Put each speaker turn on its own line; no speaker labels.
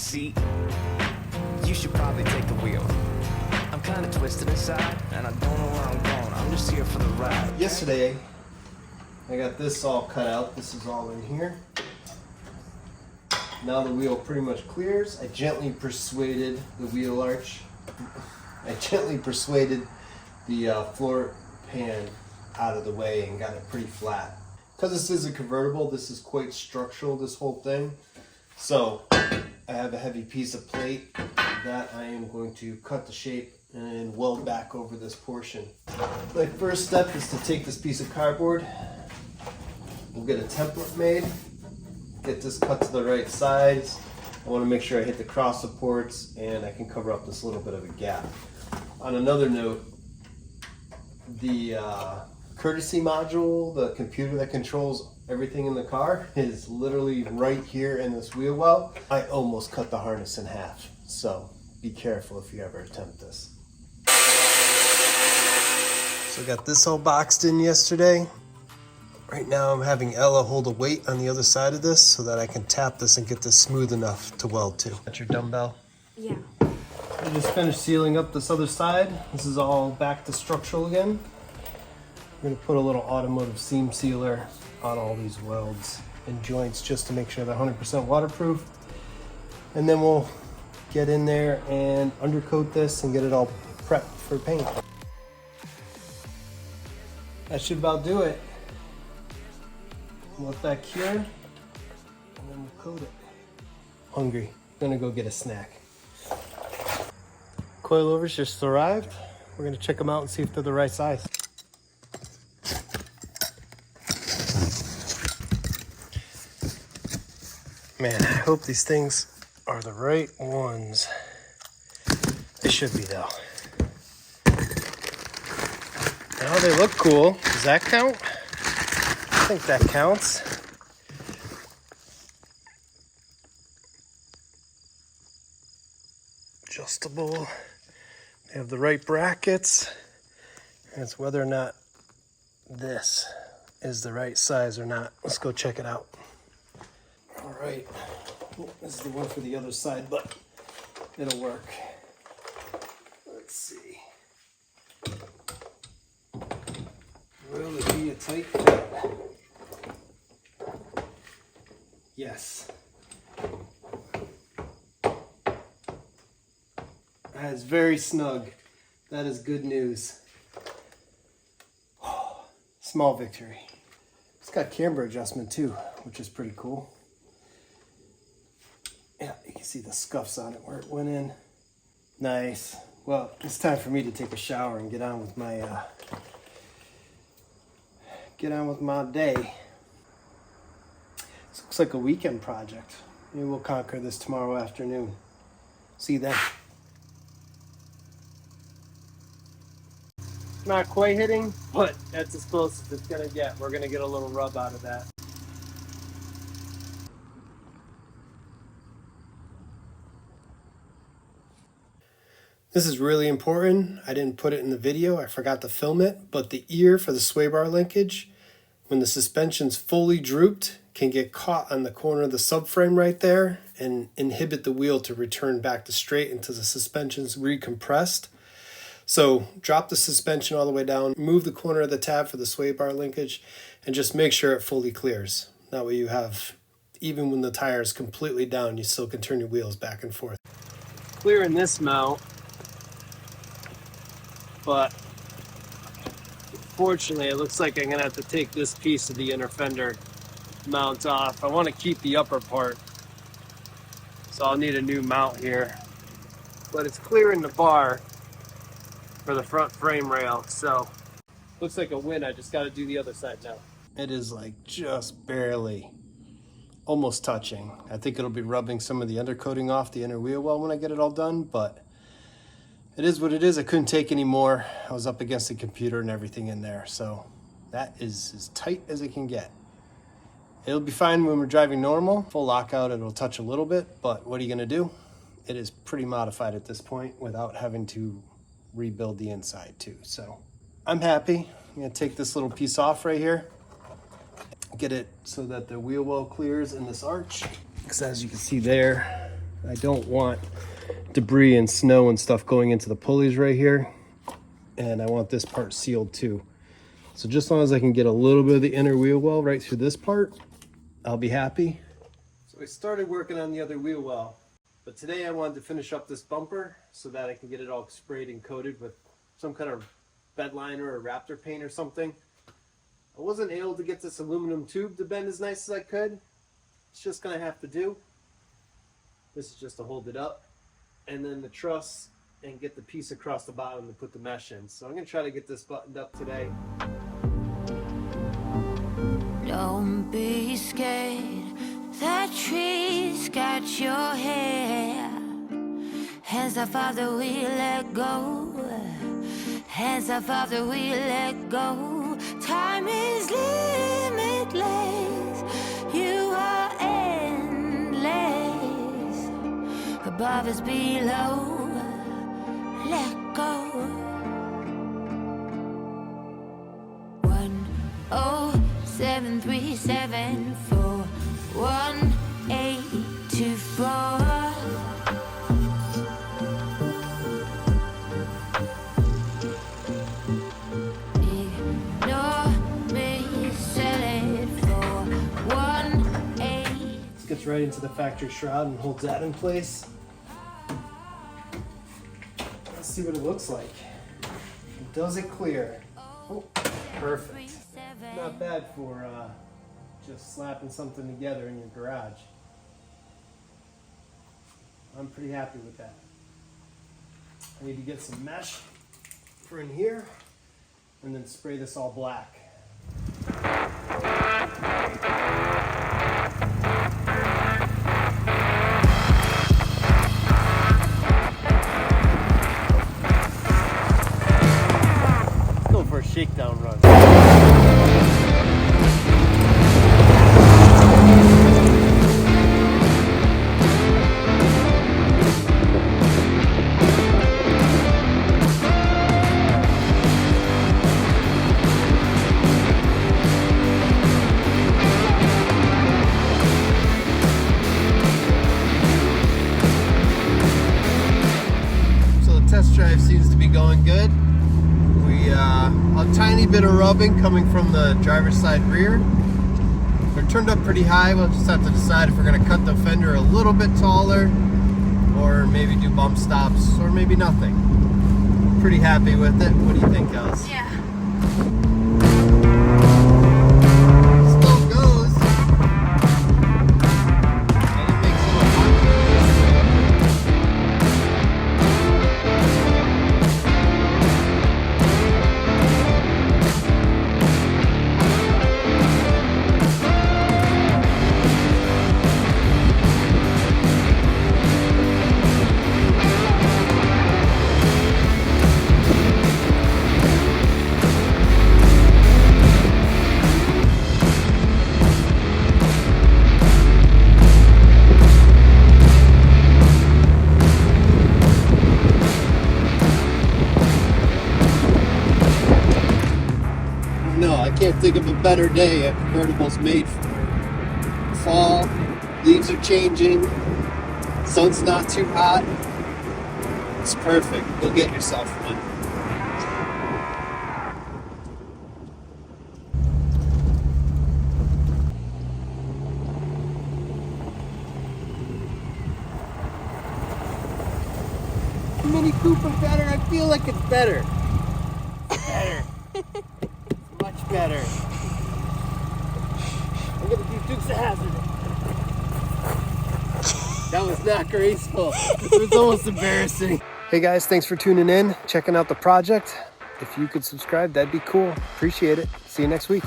seat, you should probably take the wheel. I'm kind of twisted inside, and I don't know where I'm going. I'm just here for the ride.
Yesterday, I got this all cut out. This is all in here. Now the wheel pretty much clears. I gently persuaded the wheel arch. I gently persuaded the floor pan out of the way and got it pretty flat. Because this is a convertible, this is quite structural, this whole thing. So I have a heavy piece of plate that I am going to cut the shape and weld back over this portion. My first step is to take this piece of cardboard. We'll get a template made. Get this cut to the right size. I want to make sure I hit the cross supports and I can cover up this little bit of a gap. On another note, the courtesy module, the computer that controls everything in the car, is literally right here in this wheel well. I almost cut the harness in half, so be careful if you ever attempt this. So I got this all boxed in yesterday. Right now I'm having Ella hold a weight on the other side of this so that I can tap this and get this smooth enough to weld to. That's your dumbbell?
Yeah.
I just finished sealing up this other side. This is all back to structural again. I'm gonna put a little automotive seam sealer on all these welds and joints just to make sure they're 100% waterproof. And then we'll get in there and undercoat this and get it all prepped for paint. That should about do it. Let that cure, and then we'll coat it. Hungry, gonna go get a snack. Coil Overs just arrived. We're gonna check them out and see if they're the right size. Man, I hope these things are the right ones. They should be though. Now they look cool. Does that count? I think that counts. Adjustable. They have the right brackets. And it's whether or not this is the right size or not. Let's go check it out. All right. This is the one for the other side, but it'll work. Let's see. Will it be a tight fit? Yes. That is very snug. That is good news. Small victory. It's got camber adjustment too, which is pretty cool. Yeah, you can see the scuffs on it where it went in. Nice. Well, it's time for me to take a shower and get on with my day. This looks like a weekend project. Maybe we'll conquer this tomorrow afternoon. See you then. Not quite hitting, but that's as close as it's gonna get. We're gonna get a little rub out of that. This is really important. I didn't put it in the video. I forgot to film it, but the ear for the sway bar linkage, when the suspension's fully drooped, can get caught on the corner of the subframe right there and inhibit the wheel to return back to straight until the suspension's recompressed. So drop the suspension all the way down, move the corner of the tab for the sway bar linkage, and just make sure it fully clears. That way you have, even when the tire is completely down, you still can turn your wheels back and forth. Clearing this mount, but unfortunately it looks like I'm gonna have to take this piece of the inner fender mount off. I want to keep the upper part, so I'll need a new mount here, but it's clearing the bar for the front frame rail, so looks like a win. I just got to do the other side now. It is like just barely, almost touching. I think it'll be rubbing some of the undercoating off the inner wheel well when I get it all done, but it is what it is. I couldn't take any more. I was up against the computer and everything in there, so that is as tight as it can get. It'll be fine when we're driving normal. Full lockout, it'll touch a little bit, but what are you gonna do? It is pretty modified at this point without having to rebuild the inside too. So I'm happy. I'm gonna take this little piece off right here, get it so that the wheel well clears in this arch. Because as you can see there, I don't want debris and snow and stuff going into the pulleys right here. And I want this part sealed too. So just as long as I can get a little bit of the inner wheel well right through this part, I'll be happy. So I started working on the other wheel well, but today I wanted to finish up this bumper so that I can get it all sprayed and coated with some kind of bed liner or Raptor paint or something. I wasn't able to get this aluminum tube to bend as nice as I could. It's just gonna have to do. This is just to hold it up. And then the truss and get the piece across the bottom to put the mesh in. So I'm gonna try to get this buttoned up today.
Don't be scared, that tree's got your hair. Hands off of the wheel, let go. Hands off of the wheel, let go. Time is limitless, you are endless. Above us, below, let go. 10737 41824.
Gets right into the factory shroud and holds that in place. Let's see what it looks like. Does it clear? Oh, perfect. Not bad for just slapping something together in your garage. I'm pretty happy with that. I need to get some mesh for in here and then spray this all black. For a shakedown run. So the test drive seems to be going good. A tiny bit of rubbing coming from the driver's side rear. They're turned up pretty high. We'll just have to decide if we're going to cut the fender a little bit taller or maybe do bump stops or maybe nothing. Pretty happy with it. What do you think, guys?
Yeah.
Still goes. And it makes little I can't think of a better day a convertible's made for. Fall, leaves are changing, sun's not too hot. It's perfect. Go get yourself one. Mini Cooper better? I feel like it's better. Better. Much better. I'm gonna do Dukes of Hazzard. That was not graceful. It was almost embarrassing. Hey guys, thanks for tuning in, checking out the project. If you could subscribe, that'd be cool. Appreciate it. See you next week.